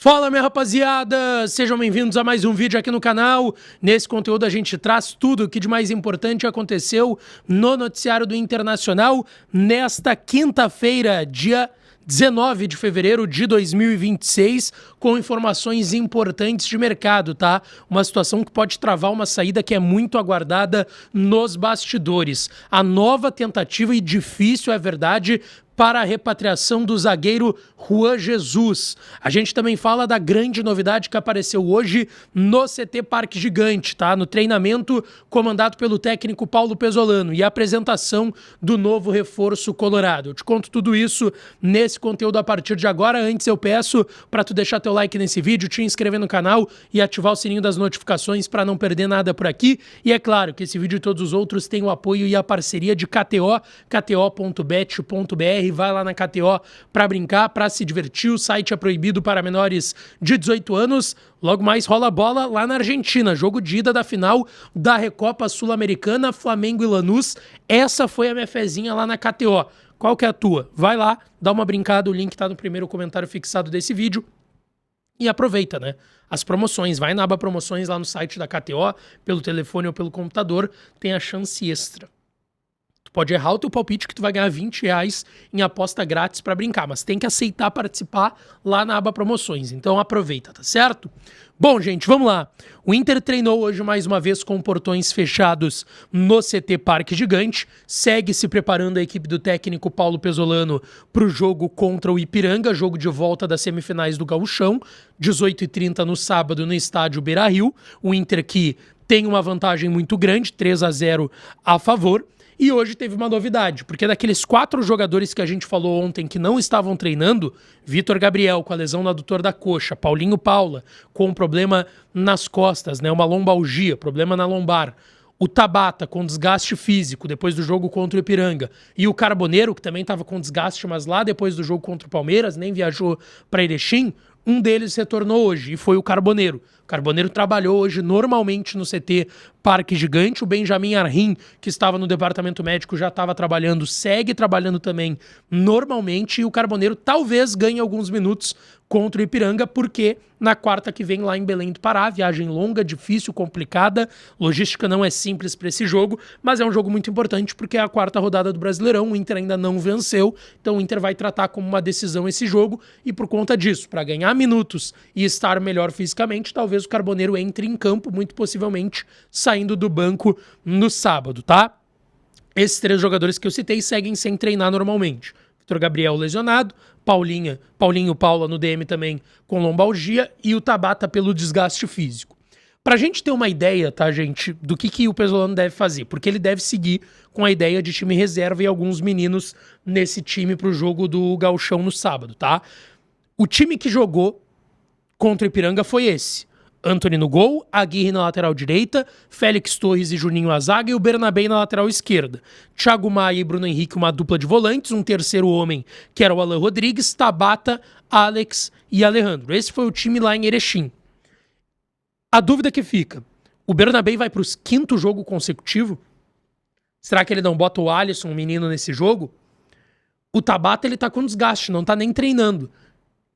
Fala, minha rapaziada! Sejam bem-vindos a mais um vídeo aqui no canal. Nesse conteúdo a gente traz tudo o que de mais importante aconteceu no noticiário do Internacional nesta quinta-feira, dia 19 de fevereiro de 2026, com informações importantes de mercado, tá? Uma situação que pode travar uma saída que é muito aguardada nos bastidores. A nova tentativa, e difícil é verdade, para a repatriação do zagueiro Juan Jesus. A gente também fala da grande novidade que apareceu hoje no CT Parque Gigante, tá? No treinamento comandado pelo técnico Paulo Pesolano e a apresentação do novo reforço colorado. Eu te conto tudo isso nesse conteúdo a partir de agora. Antes eu peço para tu deixar teu like nesse vídeo, te inscrever no canal e ativar o sininho das notificações para não perder nada por aqui. E é claro que esse vídeo e todos os outros têm o apoio e a parceria de KTO, kto.bet.br. Vai lá na KTO para brincar, para se divertir. O site é proibido para menores de 18 anos. Logo mais rola bola lá na Argentina. Jogo de ida da final da Recopa Sul-Americana, Flamengo e Lanús. Essa foi a minha fezinha lá na KTO. Qual que é a tua? Vai lá, dá uma brincada. O link tá no primeiro comentário fixado desse vídeo. E aproveita, né? As promoções. Vai na aba promoções lá no site da KTO, pelo telefone ou pelo computador. Tem a chance extra. Pode errar o teu palpite que tu vai ganhar R$20 em aposta grátis para brincar, mas tem que aceitar participar lá na aba promoções, então aproveita, tá certo? Bom, gente, vamos lá. O Inter treinou hoje mais uma vez com portões fechados no CT Parque Gigante, segue se preparando a equipe do técnico Paulo Pesolano para o jogo contra o Ipiranga, jogo de volta das semifinais do Gauchão, 18h30 no sábado no estádio Beira-Rio. O Inter que tem uma vantagem muito grande, 3-0 a favor. E hoje teve uma novidade, porque daqueles 4 jogadores que a gente falou ontem que não estavam treinando, Vitor Gabriel com a lesão no adutor da coxa, Paulinho Paula com um problema nas costas, né, uma lombalgia, problema na lombar, o Tabata com desgaste físico depois do jogo contra o Ipiranga, e o Carboneiro, que também estava com desgaste, mas lá depois do jogo contra o Palmeiras, nem viajou para Erechim, um deles retornou hoje, e foi o Carboneiro. O Carboneiro trabalhou hoje normalmente no CT Parque Gigante. O Benjamin Arrim, que estava no departamento médico, já estava trabalhando, segue trabalhando também normalmente. E o Carboneiro talvez ganhe alguns minutos contra o Ipiranga, porque na quarta que vem lá em Belém do Pará, viagem longa, difícil, complicada, logística não é simples para esse jogo, mas é um jogo muito importante porque é a quarta rodada do Brasileirão, o Inter ainda não venceu, então o Inter vai tratar como uma decisão esse jogo e por conta disso, para ganhar minutos e estar melhor fisicamente, talvez o Carboneiro entre em campo, muito possivelmente saindo do banco no sábado, tá? Esses 3 jogadores que eu citei seguem sem treinar normalmente. Vitor Gabriel lesionado, Paulinho Paula no DM também com lombalgia e o Tabata pelo desgaste físico. Pra gente ter uma ideia, tá, gente, do que o Pesolano deve fazer, porque ele deve seguir com a ideia de time reserva e alguns meninos nesse time pro jogo do Gauchão no sábado, tá? O time que jogou contra o Ipiranga foi esse. Antony no gol, Aguirre na lateral direita, Félix Torres e Juninho à zaga e o Bernabé na lateral esquerda. Thiago Maia e Bruno Henrique, uma dupla de volantes, um terceiro homem, que era o Alan Rodrigues, Tabata, Alex e Alejandro. Esse foi o time lá em Erechim. A dúvida que fica, o Bernabé vai para o 5º jogo consecutivo? Será que ele não bota o Alisson, um menino, nesse jogo? O Tabata, ele tá com desgaste, não tá nem treinando.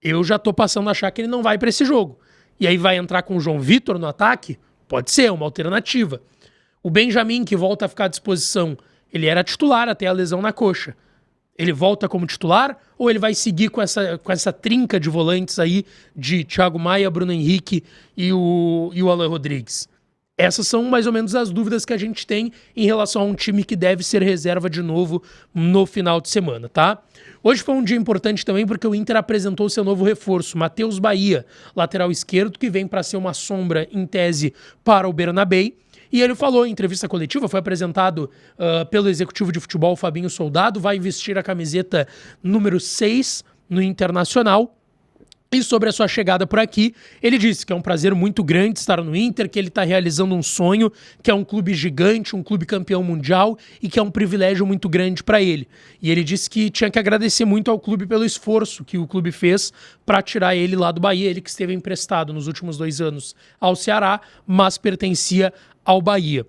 Eu já tô passando a achar que ele não vai para esse jogo. E aí vai entrar com o João Vitor no ataque? Pode ser, uma alternativa. O Benjamin, que volta a ficar à disposição, ele era titular até a lesão na coxa. Ele volta como titular ou ele vai seguir com essa trinca de volantes aí de Thiago Maia, Bruno Henrique e o Alan Rodrigues? Essas são mais ou menos as dúvidas que a gente tem em relação a um time que deve ser reserva de novo no final de semana, tá? Hoje foi um dia importante também porque o Inter apresentou seu novo reforço, Matheus Bahia, lateral esquerdo, que vem para ser uma sombra, em tese, para o Bernabé. E ele falou em entrevista coletiva, foi apresentado pelo executivo de futebol Fabinho Soldado, vai vestir a camiseta número 6 no Internacional. E sobre a sua chegada por aqui, ele disse que é um prazer muito grande estar no Inter, que ele está realizando um sonho, que é um clube gigante, um clube campeão mundial e que é um privilégio muito grande para ele. E ele disse que tinha que agradecer muito ao clube pelo esforço que o clube fez para tirar ele lá do Bahia, ele que esteve emprestado nos últimos 2 anos ao Ceará, mas pertencia ao Bahia.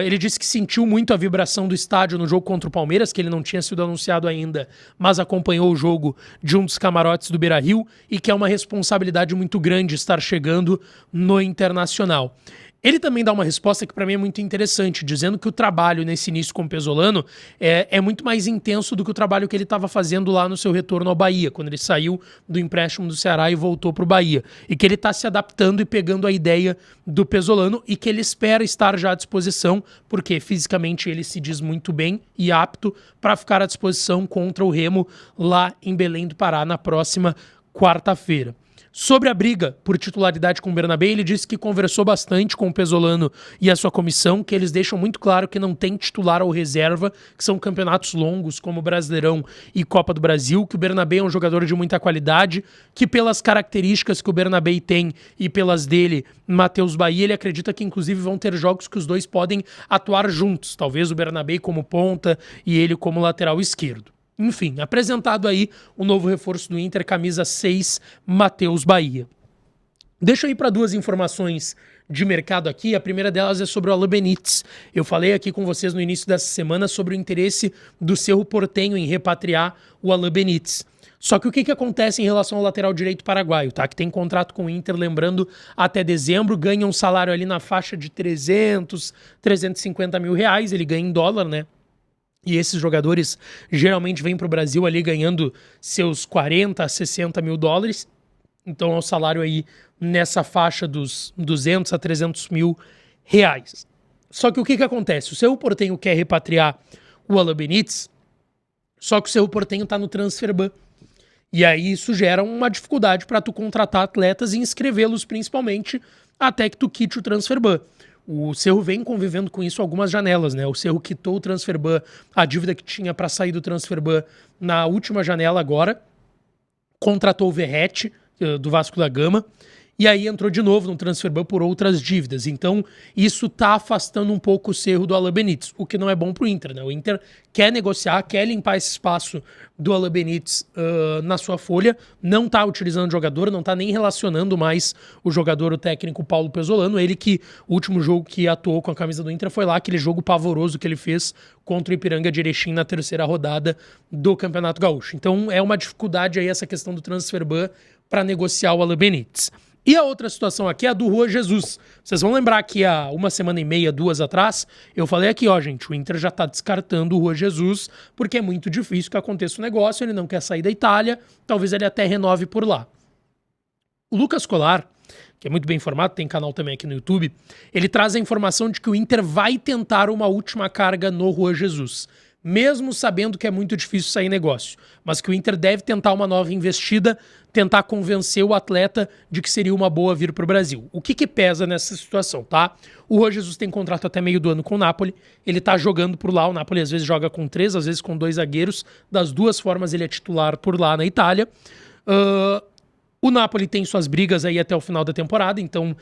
Ele disse que sentiu muito a vibração do estádio no jogo contra o Palmeiras, que ele não tinha sido anunciado ainda, mas acompanhou o jogo de um dos camarotes do Beira-Rio, e que é uma responsabilidade muito grande estar chegando no Internacional. Ele também dá uma resposta que para mim é muito interessante, dizendo que o trabalho nesse início com o Pesolano é muito mais intenso do que o trabalho que ele estava fazendo lá no seu retorno ao Bahia, quando ele saiu do empréstimo do Ceará e voltou para o Bahia. E que ele está se adaptando e pegando a ideia do Pesolano, e que ele espera estar já à disposição, porque fisicamente ele se diz muito bem e apto para ficar à disposição contra o Remo lá em Belém do Pará na próxima quarta-feira. Sobre a briga por titularidade com o Bernabé, ele disse que conversou bastante com o Pesolano e a sua comissão, que eles deixam muito claro que não tem titular ou reserva, que são campeonatos longos como Brasileirão e Copa do Brasil, que o Bernabé é um jogador de muita qualidade, que pelas características que o Bernabé tem e pelas dele, Matheus Bahia, ele acredita que inclusive vão ter jogos que os dois podem atuar juntos, talvez o Bernabé como ponta e ele como lateral esquerdo. Enfim, apresentado aí o novo reforço do Inter, camisa 6, Matheus Bahia. Deixa eu ir para duas informações de mercado aqui. A primeira delas é sobre o Alan Benítez. Eu falei aqui com vocês no início dessa semana sobre o interesse do Cerro Porteño em repatriar o Alan Benítez. Só que o que acontece em relação ao lateral direito paraguaio, tá? Que tem contrato com o Inter, lembrando, até dezembro, ganha um salário ali na faixa de 350 mil reais, ele ganha em dólar, né? E esses jogadores geralmente vêm para o Brasil ali ganhando seus 40 a 60 mil dólares. Então é um salário aí nessa faixa dos 200 a 300 mil reais. Só que o que acontece? O Cerro Porteño quer repatriar o Alan Benítez, só que o Cerro Porteño está no Transferban. E aí isso gera uma dificuldade para tu contratar atletas e inscrevê-los principalmente até que tu quite o Transferban. O Cerro vem convivendo com isso algumas janelas, né? O Cerro quitou o Transferban, a dívida que tinha para sair do Transferban na última janela agora, contratou o Verratti, do Vasco da Gama, e aí entrou de novo no Transferban por outras dívidas. Então, isso tá afastando um pouco o Cerro do Alan Benítez, o que não é bom pro Inter, né? O Inter quer negociar, quer limpar esse espaço do Alan Benítez na sua folha, não tá utilizando o jogador, não tá nem relacionando mais o jogador, o técnico Paulo Pesolano, ele que o último jogo que atuou com a camisa do Inter foi lá, aquele jogo pavoroso que ele fez contra o Ipiranga de Erechim na terceira rodada do Campeonato Gaúcho. Então, é uma dificuldade aí essa questão do Transferban para negociar o Alan Benítez. E a outra situação aqui é a do Juan Jesus. Vocês vão lembrar que há uma semana e meia, duas atrás, eu falei aqui, ó, gente, o Inter já tá descartando o Juan Jesus, porque é muito difícil que aconteça o negócio, ele não quer sair da Itália, talvez ele até renove por lá. O Lucas Colar, que é muito bem informado, tem canal também aqui no YouTube, ele traz a informação de que o Inter vai tentar uma última carga no Juan Jesus, mesmo sabendo que é muito difícil sair negócio, mas que o Inter deve tentar uma nova investida, tentar convencer o atleta de que seria uma boa vir para o Brasil. O que pesa nessa situação, tá? O Juan Jesus tem contrato até meio do ano com o Napoli, ele tá jogando por lá, o Napoli às vezes joga com 3, às vezes com 2 zagueiros, das duas formas ele é titular por lá na Itália. O Napoli tem suas brigas aí até o final da temporada, então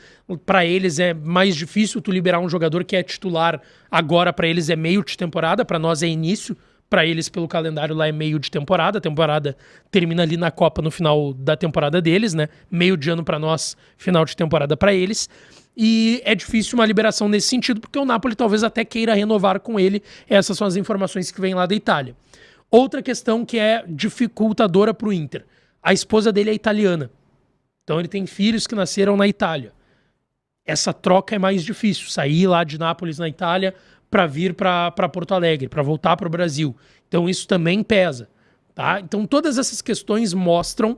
para eles é mais difícil tu liberar um jogador que é titular agora, para eles é meio de temporada, para nós é início, para eles pelo calendário lá é meio de temporada, a temporada termina ali na Copa no final da temporada deles, né? Meio de ano para nós, final de temporada para eles. E é difícil uma liberação nesse sentido, porque o Napoli talvez até queira renovar com ele. Essas são as informações que vêm lá da Itália. Outra questão que é dificultadora para o Inter. A esposa dele é italiana. Então ele tem filhos que nasceram na Itália. Essa troca é mais difícil. Sair lá de Nápoles, na Itália, para vir para Porto Alegre, para voltar para o Brasil. Então isso também pesa. Tá? Então todas essas questões mostram,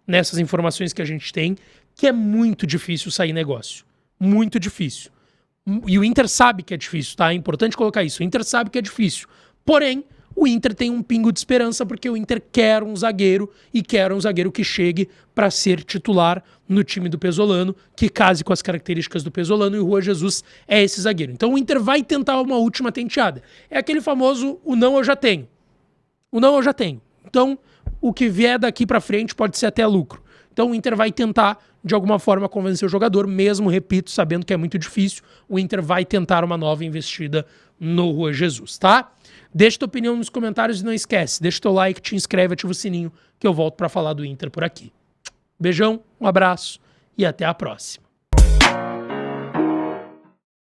nessas informações que a gente tem, que é muito difícil sair negócio. Muito difícil. E o Inter sabe que é difícil, tá? É importante colocar isso. O Inter sabe que é difícil. Porém, o Inter tem um pingo de esperança porque o Inter quer um zagueiro e quer um zagueiro que chegue para ser titular no time do Pesolano, que case com as características do Pesolano, e o Juan Jesus é esse zagueiro. Então o Inter vai tentar uma última tenteada. É aquele famoso, o não eu já tenho. O não eu já tenho. Então o que vier daqui para frente pode ser até lucro. Então o Inter vai tentar, de alguma forma, convencer o jogador, mesmo, repito, sabendo que é muito difícil, o Inter vai tentar uma nova investida no Juan Jesus, tá? Deixa tua opinião nos comentários e não esquece, deixa teu like, te inscreve, ativa o sininho, que eu volto para falar do Inter por aqui. Beijão, um abraço e até a próxima.